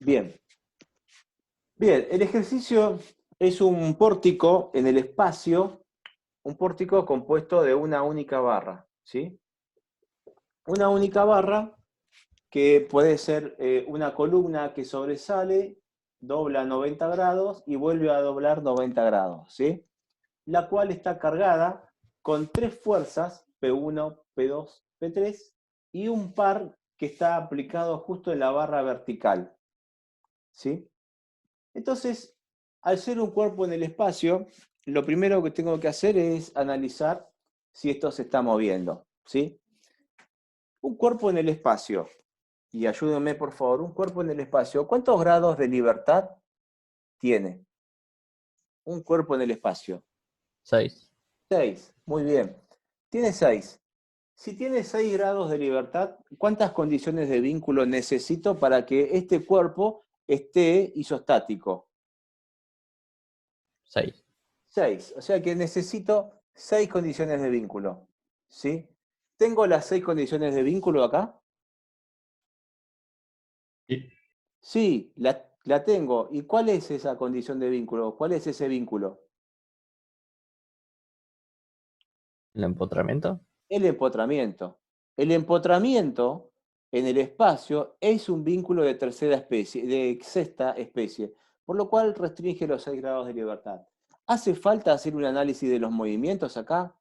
Bien, bien, el ejercicio es un pórtico en el espacio, un pórtico compuesto de una única barra, ¿sí? Una única barra que puede ser una columna que sobresale, dobla 90 grados y vuelve a doblar 90 grados, ¿sí? La cual está cargada con tres fuerzas, P1, P2, P3, y un par que está aplicado justo en la barra vertical, ¿sí? Entonces, al ser un cuerpo en el espacio, lo primero que tengo que hacer es analizar si esto se está moviendo, ¿sí? Un cuerpo en el espacio, y ayúdenme por favor, un cuerpo en el espacio, ¿cuántos grados de libertad tiene un cuerpo en el espacio? 6. 6, muy bien. Tiene 6. Si tiene 6 grados de libertad, ¿cuántas condiciones de vínculo necesito para que este cuerpo esté isostático? 6. 6. O sea que necesito 6 condiciones de vínculo. ¿Sí? ¿Tengo las 6 condiciones de vínculo acá? Sí. Sí, la tengo. ¿Y cuál es esa condición de vínculo? ¿Cuál es ese vínculo? ¿El empotramiento? El empotramiento. El empotramiento en el espacio es un vínculo de tercera especie, de sexta especie, por lo cual restringe los 6 grados de libertad. ¿Hace falta hacer un análisis de los movimientos acá?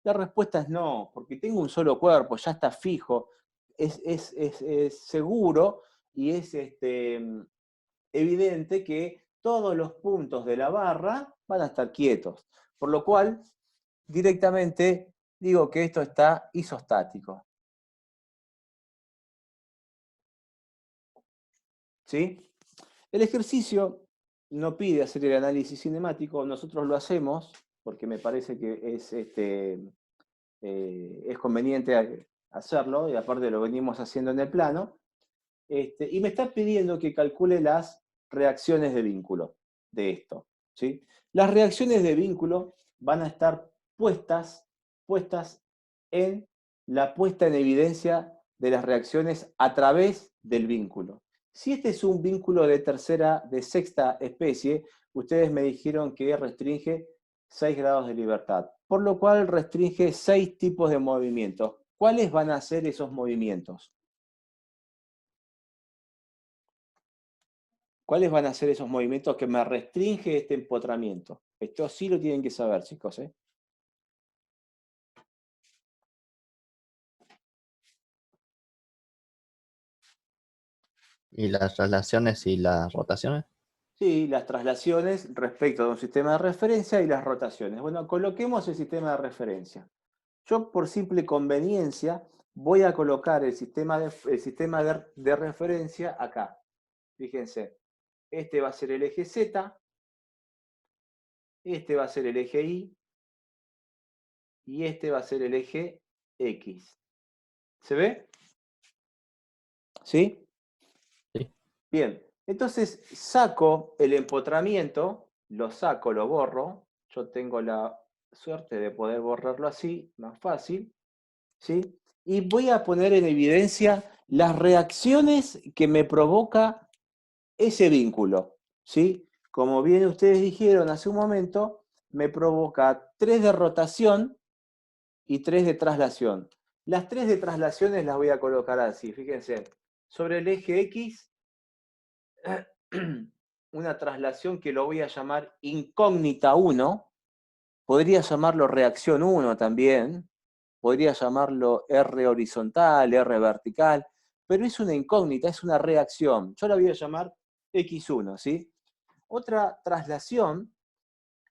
La respuesta es no, porque tengo un solo cuerpo, ya está fijo, es seguro y es evidente que todos los puntos de la barra van a estar quietos. Por lo cual, directamente digo que esto está isostático. ¿Sí? El ejercicio no pide hacer el análisis cinemático, nosotros lo hacemos porque me parece que es conveniente hacerlo, y aparte lo venimos haciendo en el plano, y me está pidiendo que calcule las reacciones de vínculo de esto, ¿sí? Las reacciones de vínculo van a estar puestas en la puesta en evidencia de las reacciones a través del vínculo. Si este es un vínculo de sexta especie, ustedes me dijeron que restringe 6 grados de libertad, por lo cual restringe 6 tipos de movimientos. ¿Cuáles van a ser esos movimientos? ¿Cuáles van a ser esos movimientos que me restringe este empotramiento? Esto sí lo tienen que saber, chicos, ¿eh? ¿Y las traslaciones y las rotaciones? Sí, las traslaciones respecto de un sistema de referencia y las rotaciones. Bueno, coloquemos el sistema de referencia. Yo, por simple conveniencia, voy a colocar el sistema de referencia acá. Fíjense, este va a ser el eje Z, este va a ser el eje Y y este va a ser el eje X. ¿Se ve? ¿Sí? Sí. Bien, entonces saco el empotramiento, lo saco, lo borro. Yo tengo la suerte de poder borrarlo así, más fácil, ¿sí? Y voy a poner en evidencia las reacciones que me provoca ese vínculo, ¿sí? Como bien ustedes dijeron hace un momento, me provoca 3 de rotación y 3 de traslación. Las 3 de traslaciones las voy a colocar así, fíjense. Sobre el eje X una traslación que lo voy a llamar incógnita 1, podría llamarlo reacción 1 también, podría llamarlo R horizontal, R vertical, pero es una incógnita, es una reacción. Yo la voy a llamar X1, ¿sí? Otra traslación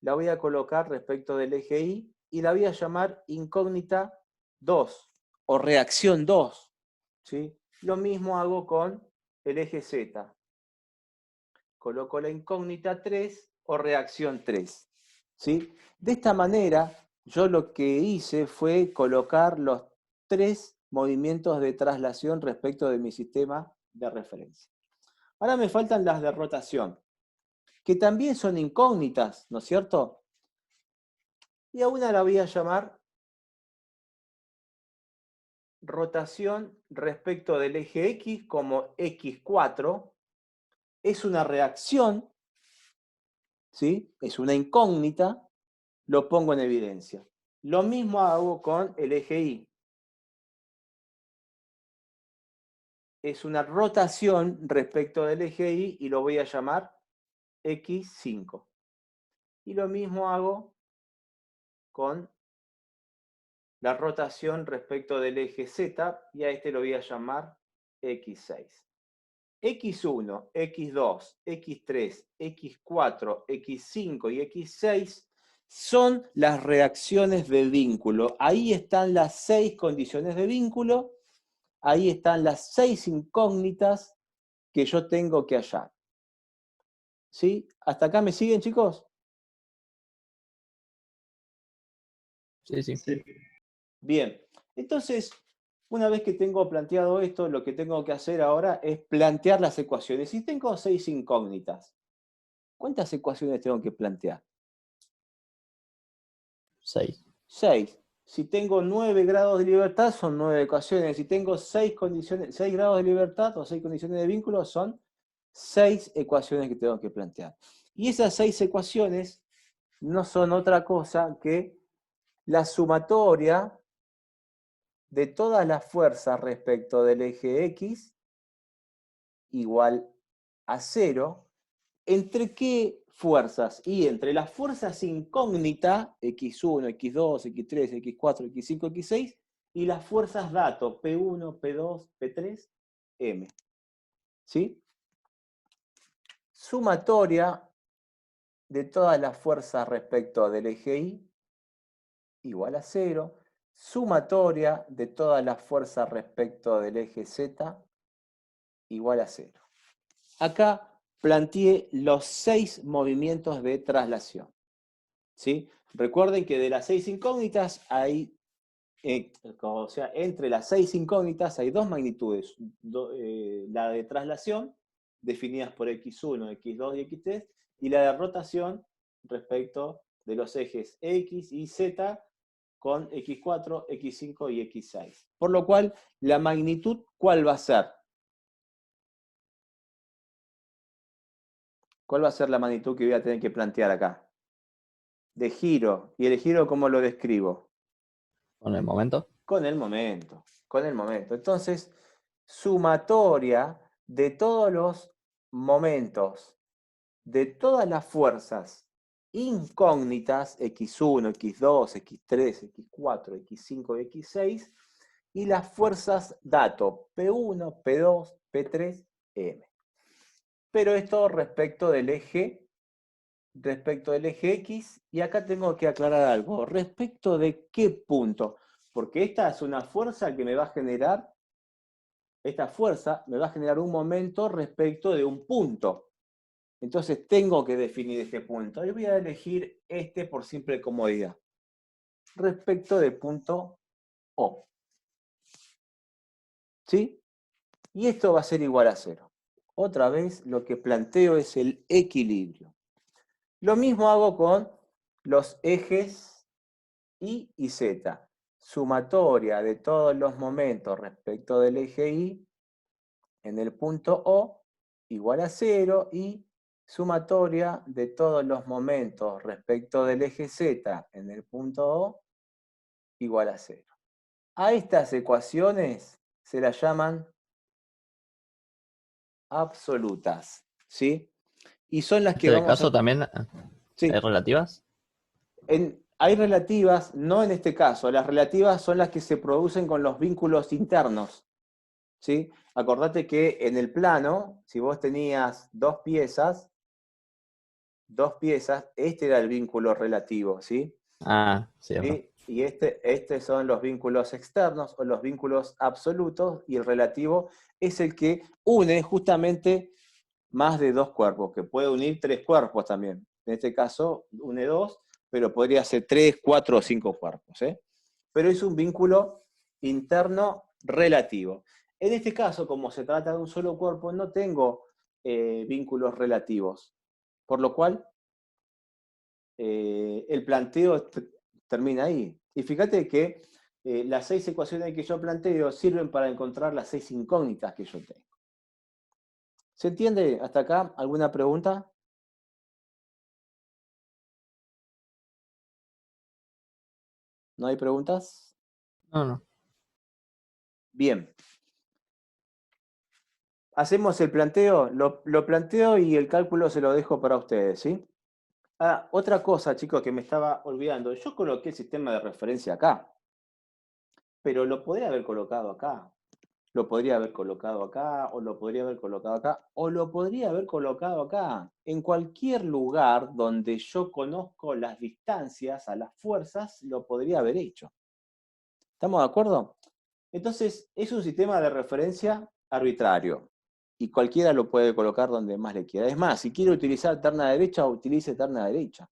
la voy a colocar respecto del eje y la voy a llamar incógnita 2 o reacción 2, ¿sí? Lo mismo hago con el eje Z. Coloco la incógnita 3 o reacción 3. ¿Sí? De esta manera, yo lo que hice fue colocar los 3 movimientos de traslación respecto de mi sistema de referencia. Ahora me faltan las de rotación, que también son incógnitas, ¿no es cierto? Y a una la voy a llamar rotación respecto del eje X como X4 es una reacción, ¿sí? Es una incógnita, lo pongo en evidencia. Lo mismo hago con el eje Y. Es una rotación respecto del eje Y y lo voy a llamar X5. Y lo mismo hago con la rotación respecto del eje Z y a este lo voy a llamar X6. X1, X2, X3, X4, X5 y X6 son las reacciones de vínculo. Ahí están las 6 condiciones de vínculo, ahí están las 6 incógnitas que yo tengo que hallar. ¿Sí? ¿Hasta acá me siguen, chicos? Sí, sí. Sí. Bien, entonces, una vez que tengo planteado esto, lo que tengo que hacer ahora es plantear las ecuaciones. Si tengo 6 incógnitas, ¿cuántas ecuaciones tengo que plantear? 6. 6. Si tengo 9 grados de libertad, son 9 ecuaciones. Si tengo 6 grados de libertad o 6 condiciones de vínculo, son 6 ecuaciones que tengo que plantear. Y esas 6 ecuaciones no son otra cosa que la sumatoria de todas las fuerzas respecto del eje X igual a 0. ¿Entre qué fuerzas? Y entre las fuerzas incógnita, X1, X2, X3, X4, X5, X6, y las fuerzas dato, P1, P2, P3, M. ¿Sí? Sumatoria de todas las fuerzas respecto del eje Y igual a 0. Sumatoria de todas las fuerzas respecto del eje Z igual a 0. Acá planteé los 6 movimientos de traslación. ¿Sí? Recuerden que de las 6 incógnitas hay, o sea, entre las 6 incógnitas hay 2 magnitudes. La de traslación, definidas por X1, X2 y X3, y la de rotación respecto de los ejes X y Z con X4, X5 y X6. Por lo cual, la magnitud, ¿cuál va a ser? ¿Cuál va a ser la magnitud que voy a tener que plantear acá? De giro. ¿Y el giro cómo lo describo? Con el momento. Con el momento. Con el momento. Entonces, sumatoria de todos los momentos, de todas las fuerzas incógnitas, X1, X2, X3, X4, X5 y X6, y las fuerzas dato, P1, P2, P3, M. Pero esto respecto del eje X, y acá tengo que aclarar algo. ¿Respecto de qué punto? Porque esta es una fuerza que me va a generar, esta fuerza me va a generar un momento respecto de un punto. Entonces tengo que definir este punto. Y voy a elegir este por simple comodidad. Respecto del punto O. ¿Sí? Y esto va a ser igual a 0. Otra vez lo que planteo es el equilibrio. Lo mismo hago con los ejes Y y Z. Sumatoria de todos los momentos respecto del eje Y en el punto O igual a 0 y sumatoria de todos los momentos respecto del eje Z en el punto O igual a 0. A estas ecuaciones se las llaman absolutas, ¿sí? Y son las En que este vamos caso a... también Sí, hay relativas. hay relativas, no en este caso. Las relativas son las que se producen con los vínculos internos, ¿sí? Acordate que en el plano, si vos tenías dos piezas, este era el vínculo relativo, ¿sí? Ah, cierto. ¿Sí? Y este son los vínculos externos o los vínculos absolutos, y el relativo es el que une justamente más de dos cuerpos, que puede unir 3 cuerpos también. En este caso une 2, pero podría ser 3, 4 o 5 cuerpos, ¿eh? Pero es un vínculo interno relativo. En este caso, como se trata de un solo cuerpo, no tengo vínculos relativos, por lo cual el planteo termina ahí. Y fíjate que las 6 ecuaciones que yo planteo sirven para encontrar las 6 incógnitas que yo tengo. ¿Se entiende hasta acá? ¿Alguna pregunta? ¿No hay preguntas? No, no. Bien. Hacemos el planteo, lo planteo y el cálculo se lo dejo para ustedes, ¿sí? Ah, otra cosa, chicos, que me estaba olvidando. Yo coloqué el sistema de referencia acá, pero lo podría haber colocado acá. Lo podría haber colocado acá, o lo podría haber colocado acá, o lo podría haber colocado acá. En cualquier lugar donde yo conozco las distancias a las fuerzas, lo podría haber hecho. ¿Estamos de acuerdo? Entonces, es un sistema de referencia arbitrario. Y cualquiera lo puede colocar donde más le quiera. Es más, si quiere utilizar terna derecha, utilice terna derecha.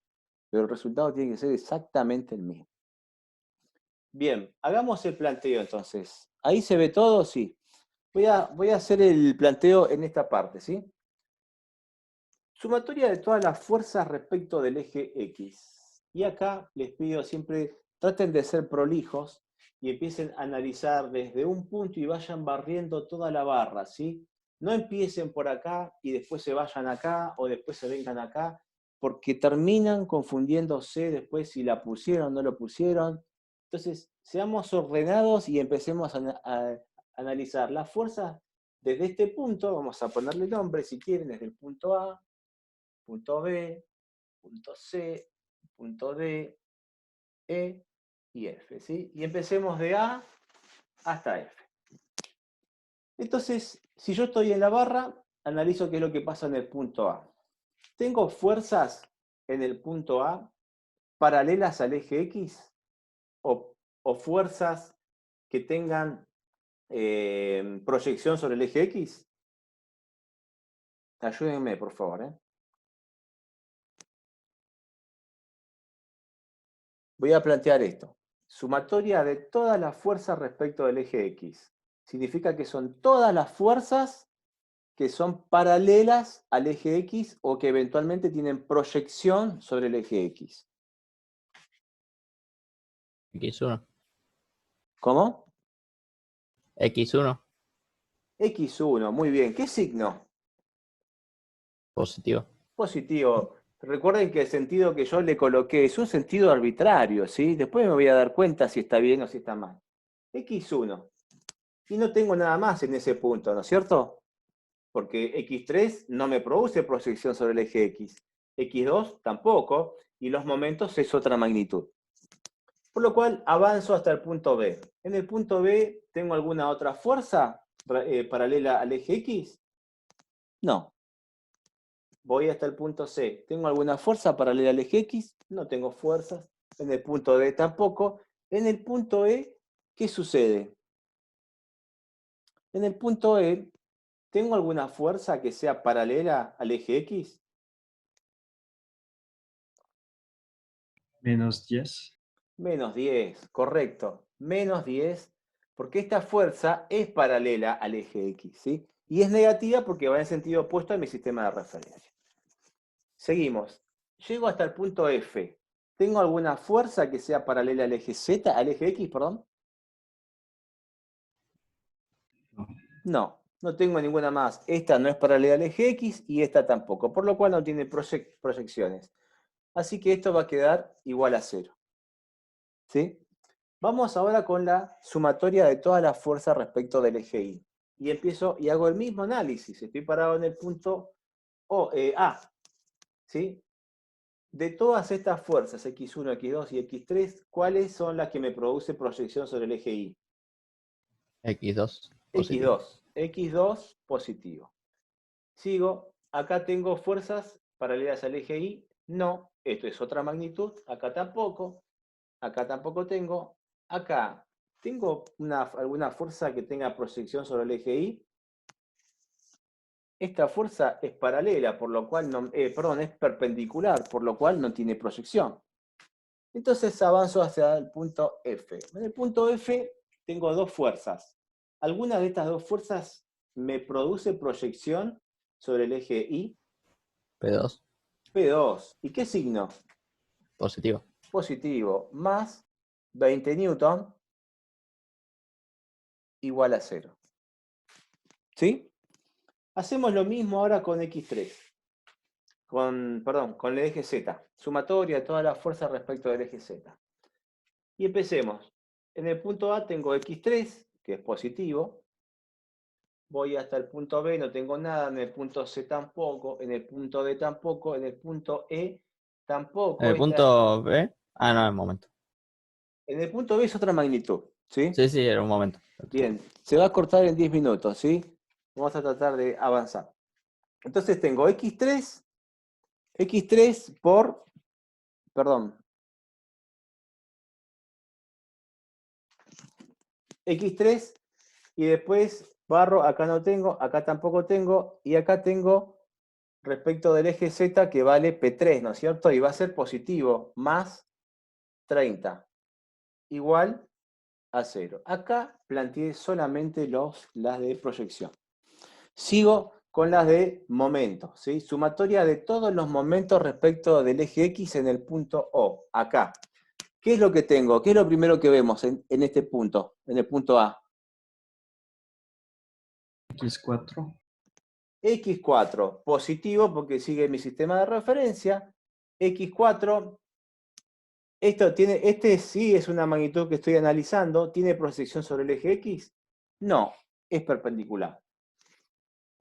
Pero el resultado tiene que ser exactamente el mismo. Bien, hagamos el planteo entonces. ¿Ahí se ve todo? Sí. Voy a hacer el planteo en esta parte, ¿sí? Sumatoria de todas las fuerzas respecto del eje X. Y acá les pido siempre, traten de ser prolijos y empiecen a analizar desde un punto y vayan barriendo toda la barra, ¿sí? No empiecen por acá y después se vayan acá o después se vengan acá, porque terminan confundiéndose después si la pusieron o no lo pusieron. Entonces, seamos ordenados y empecemos a analizar las fuerzas desde este punto. Vamos a ponerle nombre si quieren, desde el punto A, punto B, punto C, punto D, E y F, ¿sí? Y empecemos de A hasta F. Entonces, si yo estoy en la barra, analizo qué es lo que pasa en el punto A. ¿Tengo fuerzas en el punto A paralelas al eje X? ¿O fuerzas que tengan proyección sobre el eje X? Ayúdenme, por favor, ¿eh? Voy a plantear esto. Sumatoria de todas las fuerzas respecto del eje X. Significa que son todas las fuerzas que son paralelas al eje X o que eventualmente tienen proyección sobre el eje X. X1. ¿Cómo? X1. X1, muy bien. ¿Qué signo? Positivo. Positivo. Recuerden que el sentido que yo le coloqué es un sentido arbitrario, ¿sí? Después me voy a dar cuenta si está bien o si está mal. X1. Y no tengo nada más en ese punto, ¿no es cierto? Porque X3 no me produce proyección sobre el eje X. X2 tampoco, y los momentos es otra magnitud. Por lo cual avanzo hasta el punto B. En el punto B, ¿tengo alguna otra fuerza paralela al eje X? No. Voy hasta el punto C. ¿Tengo alguna fuerza paralela al eje X? No tengo fuerzas. En el punto D tampoco. En el punto E, ¿qué sucede? En el punto E, ¿tengo alguna fuerza que sea paralela al eje X? Menos 10. Menos 10, correcto. Menos 10, porque esta fuerza es paralela al eje X, ¿sí? Y es negativa porque va en sentido opuesto a mi sistema de referencia. Seguimos. Llego hasta el punto F. ¿Tengo alguna fuerza que sea paralela al eje Z, al eje X, perdón? No, no tengo ninguna más. Esta no es paralela al eje X y esta tampoco, por lo cual no tiene proyecciones. Así que esto va a quedar igual a 0. ¿Sí? Vamos ahora con la sumatoria de todas las fuerzas respecto del eje Y. Y empiezo y hago el mismo análisis. Estoy parado en el punto A. ¿Sí? De todas estas fuerzas, X1, X2 y X3, ¿cuáles son las que me produce proyección sobre el eje Y? X2. Positivo. X2. X2 positivo. Sigo. Acá tengo fuerzas paralelas al eje Y. No. Esto es otra magnitud. Acá tampoco. Acá tampoco tengo. Acá, ¿tengo alguna fuerza que tenga proyección sobre el eje Y? Esta fuerza es paralela, por lo cual no, perdón, es perpendicular, por lo cual no tiene proyección. Entonces avanzo hacia el punto F. En el punto F tengo dos fuerzas. ¿Alguna de estas dos fuerzas me produce proyección sobre el eje Y? P2. P2. ¿Y qué signo? Positivo. Positivo. Más 20 newton igual a 0. ¿Sí? Hacemos lo mismo ahora con X3. Perdón, con el eje Z. Sumatoria de toda la fuerza respecto del eje Z. Y empecemos. En el punto A tengo X3, que es positivo. Voy hasta el punto B, no tengo nada. En el punto C tampoco. En el punto D tampoco. En el punto E tampoco. El punto B. Ah, no, el momento. En el punto B es otra magnitud. ¿Sí? Sí, sí, era un momento. Bien. Se va a cortar en 10 minutos. ¿Sí? Vamos a tratar de avanzar. Entonces tengo X3 por, perdón, X3 y después barro, acá no tengo, acá tampoco tengo, y acá tengo respecto del eje Z que vale P3, ¿no es cierto? Y va a ser positivo, más 30, igual a 0. Acá planteé solamente las de proyección. Sigo con las de momento, ¿sí? Sumatoria de todos los momentos respecto del eje X en el punto O, acá. ¿Qué es lo que tengo? ¿Qué es lo primero que vemos en este punto, en el punto A? X4. X4, positivo porque sigue mi sistema de referencia. X4, este sí es una magnitud que estoy analizando. ¿Tiene proyección sobre el eje X? No, es perpendicular.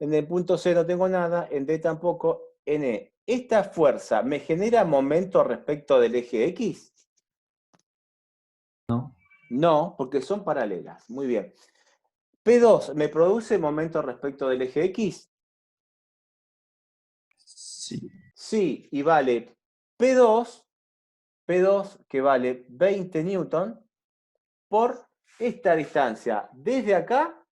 En el punto C no tengo nada, en D tampoco, en E. ¿Esta fuerza me genera momento respecto del eje X? No. No, porque son paralelas. Muy bien. ¿P2 me produce momento respecto del eje X? Sí. Sí, y vale P2 que vale 20 newton por esta distancia, desde acá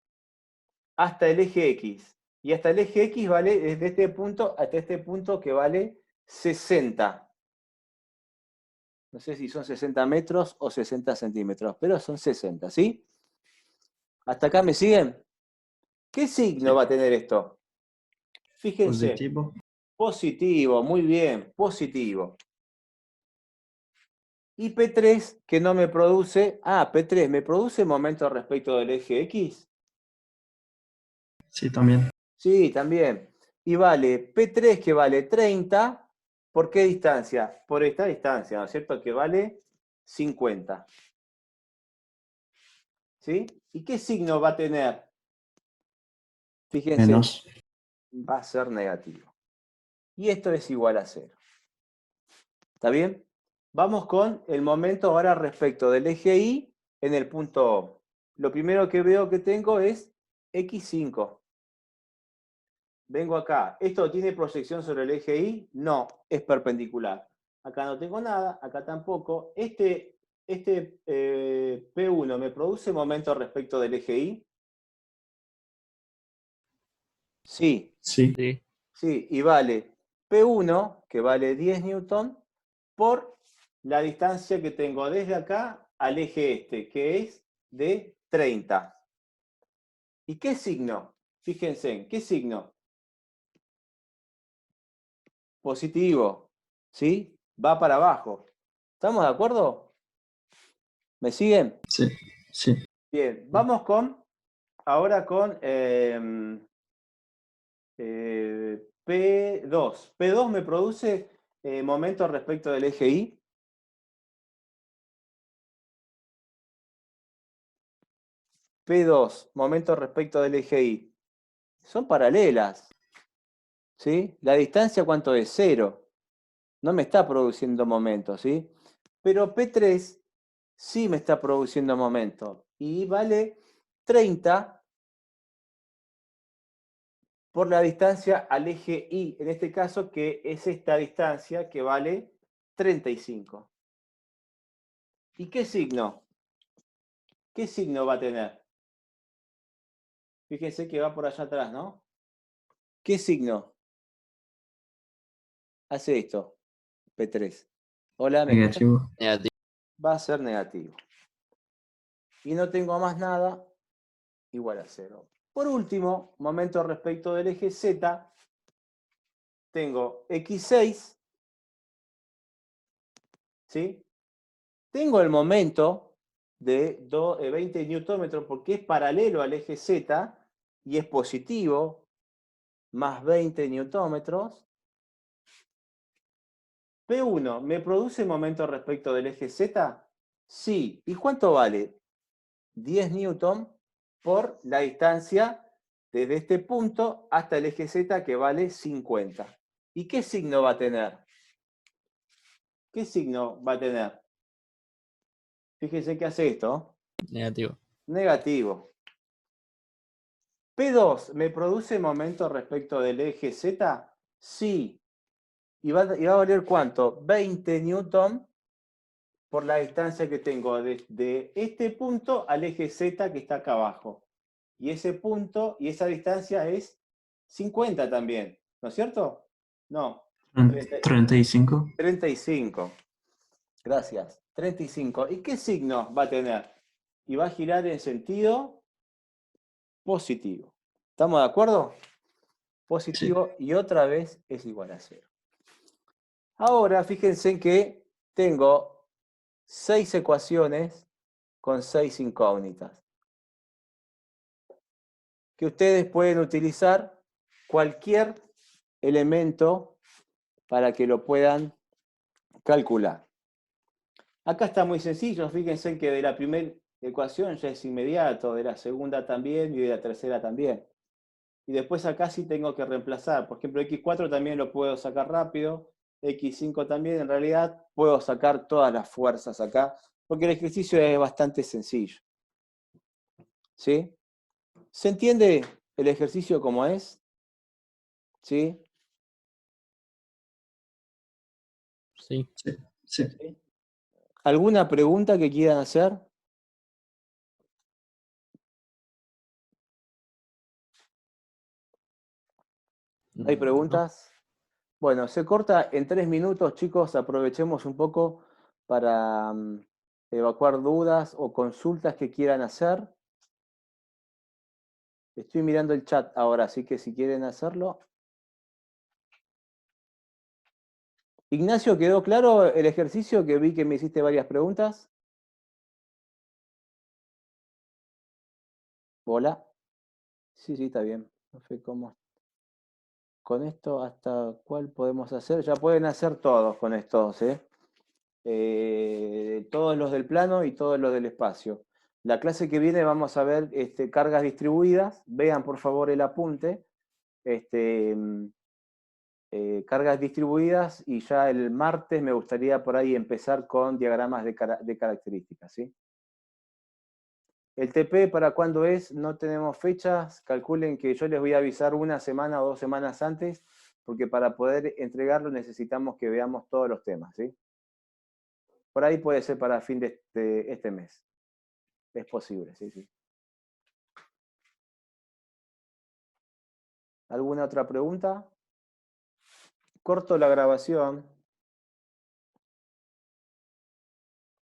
hasta el eje X. Y hasta el eje X vale desde este punto hasta este punto que vale 60. No sé si son 60 metros o 60 centímetros, pero son 60, ¿sí? ¿Hasta acá me siguen? ¿Qué signo va a tener esto? Fíjense. Positivo. Positivo, muy bien, positivo. Y P3 que no me produce... P3, ¿me produce momento respecto del eje X? Sí, también. Sí, también. Y vale P3 que vale 30, ¿por qué distancia? Por esta distancia, ¿no es cierto? Que vale 50. ¿Sí? ¿Y qué signo va a tener? Fíjense, Menos. va a ser negativo. Y esto es igual a 0. ¿Está bien? Vamos con el momento ahora respecto del eje Y en el punto O. Lo primero que veo que tengo es X5. Vengo acá. ¿Esto tiene proyección sobre el eje Y? No, es perpendicular. Acá no tengo nada, acá tampoco. Este P1 me produce momento respecto del eje Y. Sí, Sí. Sí. sí, y vale P1, que vale 10 newton, por la distancia que tengo desde acá al eje este, que es de 30. ¿Y qué signo? Fíjense, ¿qué signo? Positivo, ¿sí? Va para abajo. ¿Estamos de acuerdo? ¿Me siguen? Sí. Sí. Bien, vamos ahora con P2. P2 me produce momento respecto del eje Y. P2, momento respecto del eje Y. Son paralelas, ¿sí? La distancia, ¿cuánto es? 0. No me está produciendo momento, ¿sí? Pero P3 sí me está produciendo momento. Y vale 30 por la distancia al eje Y, en este caso, que es esta distancia que vale 35. ¿Y qué signo? ¿Qué signo va a tener? Fíjense que va por allá atrás, ¿no? ¿Qué signo? Hace esto, P3. Hola, ¿me escuchan? Negativo. Negativo. Va a ser negativo. Y no tengo más nada, igual a 0. Por último, momento respecto del eje Z, tengo X6, ¿sí? Tengo el momento de 20 newtómetros porque es paralelo al eje Z y es positivo. más 20 newtómetros. P1, ¿me produce momento respecto del eje Z? Sí. ¿Y cuánto vale? 10 newton por la distancia desde este punto hasta el eje Z, que vale 50. ¿Y qué signo va a tener? ¿Qué signo va a tener? Fíjense que hace esto. Negativo. Negativo. P2, ¿me produce momento respecto del eje Z? Sí. ¿Y va a valer cuánto? 20 newton por la distancia que tengo desde este punto al eje Z, que está acá abajo. Y ese punto y esa distancia es 50 también, ¿no es cierto? No. 35. 35. Gracias. 35. ¿Y qué signo va a tener? Y va a girar en sentido positivo. ¿Estamos de acuerdo? Positivo, y otra vez es igual a 0. Ahora fíjense que tengo 6 ecuaciones con 6 incógnitas, que ustedes pueden utilizar cualquier elemento para que lo puedan calcular. Acá está muy sencillo, fíjense que de la primera ecuación ya es inmediato, de la segunda también y de la tercera también. Y después acá sí tengo que reemplazar. Por ejemplo, x4 también lo puedo sacar rápido, x5 también. En realidad puedo sacar todas las fuerzas acá, porque el ejercicio es bastante sencillo. ¿Sí? ¿Se entiende el ejercicio como es? ¿Sí? Sí. Sí, sí. ¿Sí? ¿Alguna pregunta que quieran hacer? ¿No hay preguntas? Bueno, se corta en 3 minutos, chicos. Aprovechemos un poco para evacuar dudas o consultas que quieran hacer. Estoy mirando el chat ahora, así que si quieren hacerlo. Ignacio, ¿quedó claro el ejercicio? Que vi que me hiciste varias preguntas. Hola. Sí, sí, está bien. No sé cómo. Con esto, ¿hasta cuál podemos hacer? Ya pueden hacer todos con estos, ¿eh? Todos los del plano y todos los del espacio. La clase que viene vamos a ver cargas distribuidas. Vean por favor el apunte. Cargas distribuidas, y ya el martes me gustaría por ahí empezar con diagramas de características, ¿sí? El TP, ¿para cuándo es? No tenemos fechas. Calculen que yo les voy a avisar 1 semana o 2 semanas antes, porque para poder entregarlo necesitamos que veamos todos los temas, ¿sí? Por ahí puede ser para fin de este mes. Es posible, sí, sí. ¿Alguna otra pregunta? Corto la grabación.